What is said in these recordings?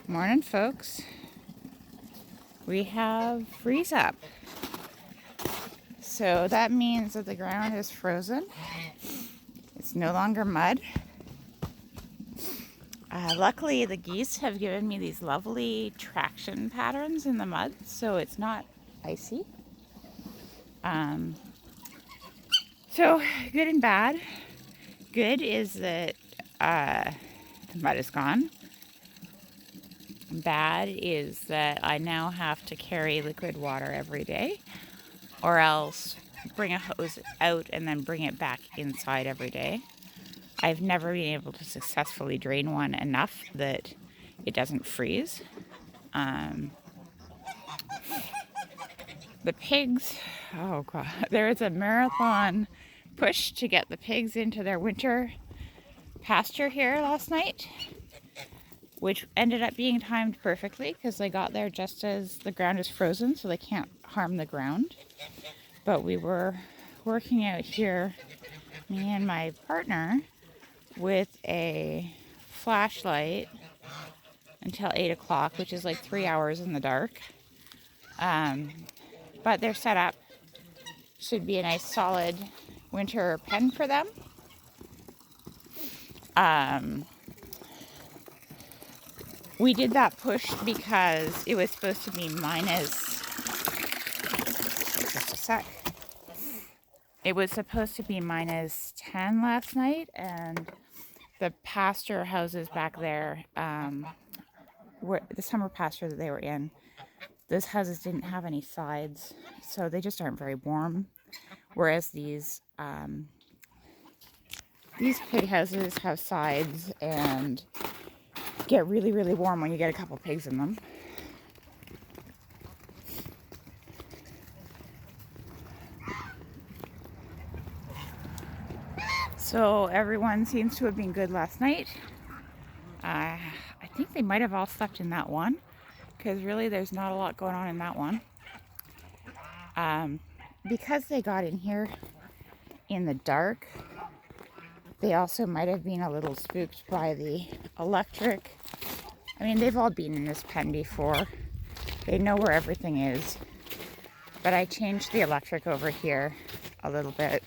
Morning, folks. We have freeze up. So that means that the ground is frozen. It's no longer mud. Luckily, the geese have given me these lovely traction patterns in the mud, so it's not icy. So good and bad. Good is that the mud is gone. Bad is that I now have to carry liquid water every day, or else bring a hose out and then bring it back inside every day. I've never been able to successfully drain one enough that it doesn't freeze. The pigs, oh god, there is a marathon push to get the pigs into their winter pasture here last night, which ended up being timed perfectly because they got there just as the ground is frozen, so they can't harm the ground. But we were working out here, me and my partner, with a flashlight until 8 o'clock, which is like 3 hours in the dark. But their setup should be a nice solid winter pen for them. We did that push because it was supposed to be just a sec. It was supposed to be minus 10 last night, and the pasture houses back there, were the summer pasture that they were in, those houses didn't have any sides, so they just aren't very warm. Whereas these pig houses have sides and get really, really warm when you get a couple pigs in them. So everyone seems to have been good last night. I think they might have all slept in that one, because really there's not a lot going on in that one. Because they got in here in the dark, they also might have been a little spooked by the electric. I mean, they've all been in this pen before. They know where everything is. But I changed the electric over here a little bit.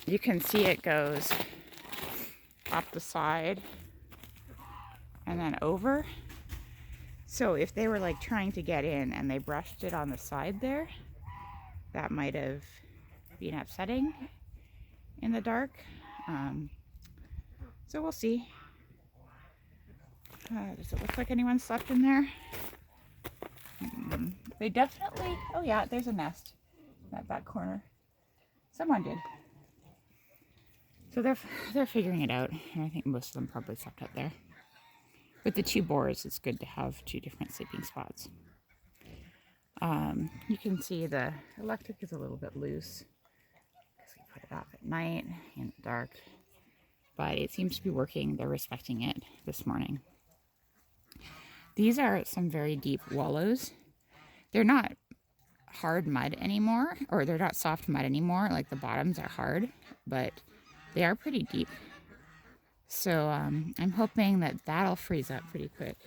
You can see it goes up the side and then over. So if they were like trying to get in and they brushed it on the side there, that might have been upsetting in the dark. So we'll see. Does it look like anyone slept in there? They definitely, oh yeah, there's a nest in that back corner. Someone did. So they're figuring it out, and I think most of them probably slept up there. With the two boars, it's good to have two different sleeping spots. You can see the electric is a little bit loose because we put it off at night in the dark, but it seems to be working. They're respecting it this morning. These are some very deep wallows. They're not hard mud anymore, or they're not soft mud anymore. Like the bottoms are hard, but they are pretty deep. So I'm hoping that that'll freeze up pretty quick.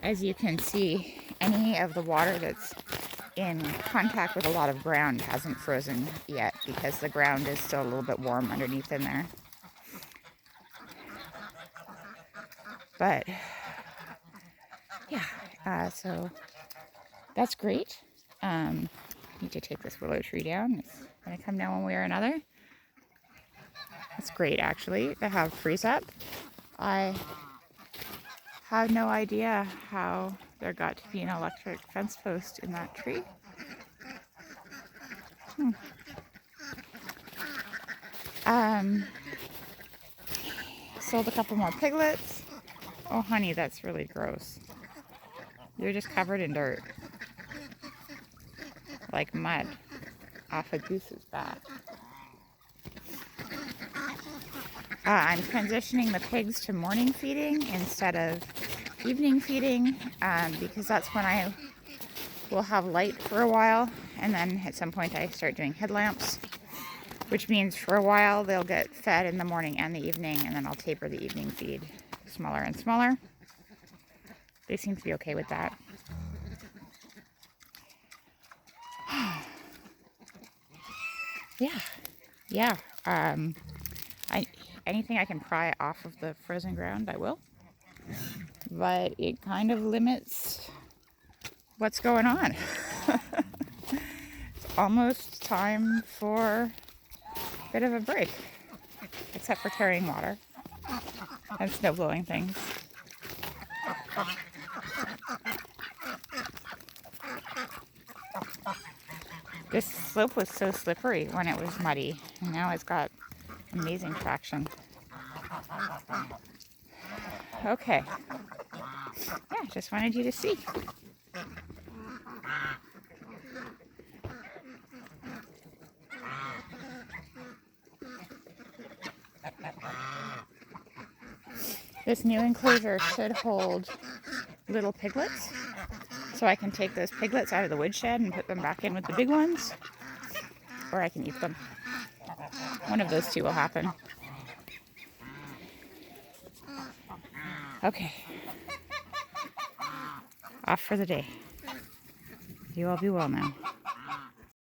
As you can see, any of the water that's in contact with a lot of ground hasn't frozen yet because the ground is still a little bit warm underneath in there. But yeah, so that's great. Need to take this willow tree down. It's going to come down one way or another. It's great, actually, to have freeze up. I have no idea how there got to be an electric fence post in that tree. Sold a couple more piglets. Oh, honey, that's really gross. You're just covered in dirt. Like mud off a goose's back. I'm transitioning the pigs to morning feeding instead of evening feeding because that's when I will have light for a while, and then at some point I start doing headlamps. which means for a while they'll get fed in the morning and the evening, and then I'll taper the evening feed smaller and smaller. They seem to be okay with that. Yeah. Anything I can pry off of the frozen ground, I will. But it kind of limits what's going on. It's almost time for a bit of a break, except for carrying water and snow blowing things. This slope was so slippery when it was muddy, and now it's got amazing traction. Okay. Yeah, just wanted you to see. This new enclosure should hold little piglets, so I can take those piglets out of the woodshed and put them back in with the big ones, or I can eat them. One of those two will happen. Okay. Off for the day. You all be well now.